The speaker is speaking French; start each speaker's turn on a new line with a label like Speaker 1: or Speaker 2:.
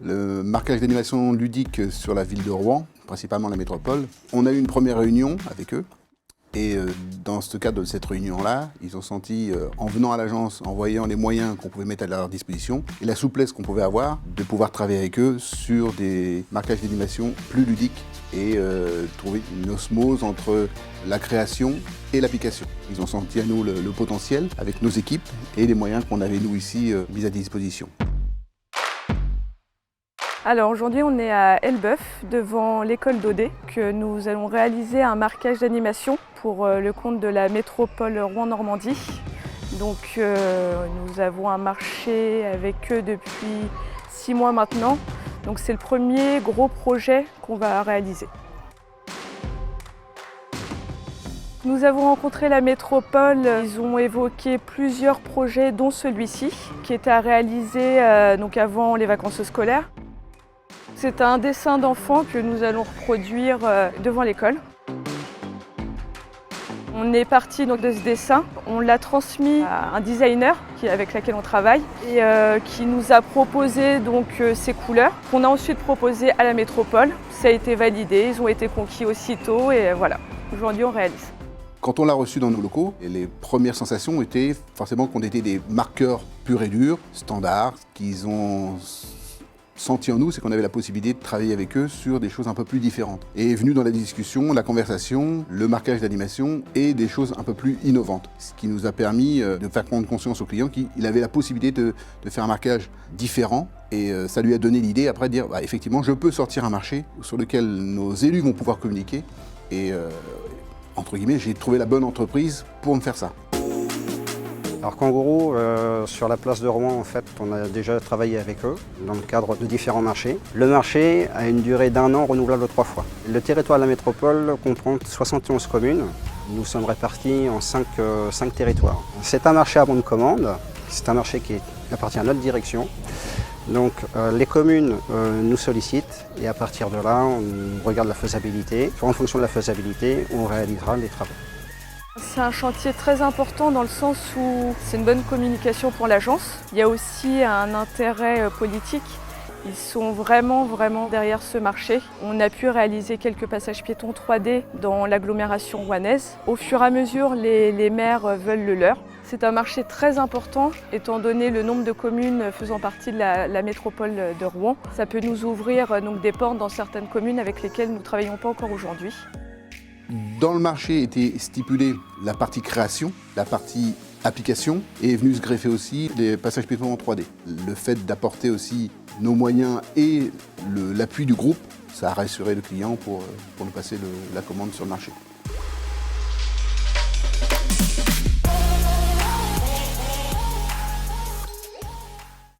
Speaker 1: Le marquage d'animation ludique sur la ville de Rouen, principalement la métropole. On a eu une première réunion avec eux et dans ce cadre de cette réunion-là, ils ont senti, en venant à l'agence, en voyant les moyens qu'on pouvait mettre à leur disposition et la souplesse qu'on pouvait avoir, de pouvoir travailler avec eux sur des marquages d'animation plus ludiques et trouver une osmose entre la création et l'application. Ils ont senti à nous le potentiel avec nos équipes et les moyens qu'on avait nous ici mis à disposition.
Speaker 2: Alors aujourd'hui on est à Elbeuf devant l'école d'Audet que nous allons réaliser un marquage d'animation pour le compte de la métropole Rouen-Normandie. Donc nous avons un marché avec eux depuis 6 mois maintenant. Donc c'est le premier gros projet qu'on va réaliser. Nous avons rencontré la métropole, ils ont évoqué plusieurs projets dont celui-ci qui était à réaliser donc avant les vacances scolaires. C'est un dessin d'enfant que nous allons reproduire devant l'école. On est parti donc de ce dessin, on l'a transmis à un designer avec lequel on travaille et qui nous a proposé donc ces couleurs qu'on a ensuite proposées à la métropole. Ça a été validé, ils ont été conquis aussitôt et voilà, aujourd'hui on réalise.
Speaker 1: Quand on l'a reçu dans nos locaux, les premières sensations étaient forcément qu'on était des marqueurs purs et durs, standards, qu'ils ont senti en nous, c'est qu'on avait la possibilité de travailler avec eux sur des choses un peu plus différentes. Et est venu dans la discussion, la conversation, le marquage d'animation et des choses un peu plus innovantes. Ce qui nous a permis de faire prendre conscience au client qu'il avait la possibilité de faire un marquage différent. Et ça lui a donné l'idée après de dire, bah, effectivement, je peux sortir un marché sur lequel nos élus vont pouvoir communiquer. Et entre guillemets, j'ai trouvé la bonne entreprise pour me faire ça.
Speaker 3: Alors Kangourou, sur la place de Rouen, en fait, on a déjà travaillé avec eux dans le cadre de différents marchés. Le marché a une durée d'1 an renouvelable 3 fois. Le territoire de la métropole comprend 71 communes. Nous sommes répartis en 5 territoires. C'est un marché à bonne commande, c'est un marché qui appartient à notre direction. Donc les communes nous sollicitent et à partir de là, on regarde la faisabilité. En fonction de la faisabilité, on réalisera les travaux.
Speaker 2: C'est un chantier très important dans le sens où c'est une bonne communication pour l'agence. Il y a aussi un intérêt politique. Ils sont vraiment derrière ce marché. On a pu réaliser quelques passages piétons 3D dans l'agglomération rouennaise. Au fur et à mesure, les maires veulent le leur. C'est un marché très important étant donné le nombre de communes faisant partie de la métropole de Rouen. Ça peut nous ouvrir donc, des portes dans certaines communes avec lesquelles nous ne travaillons pas encore aujourd'hui.
Speaker 1: Dans le marché était stipulée la partie création, la partie application et est venu se greffer aussi les passages piétons en 3D. Le fait d'apporter aussi nos moyens et l'appui du groupe, ça a rassuré le client pour nous passer la commande sur le marché.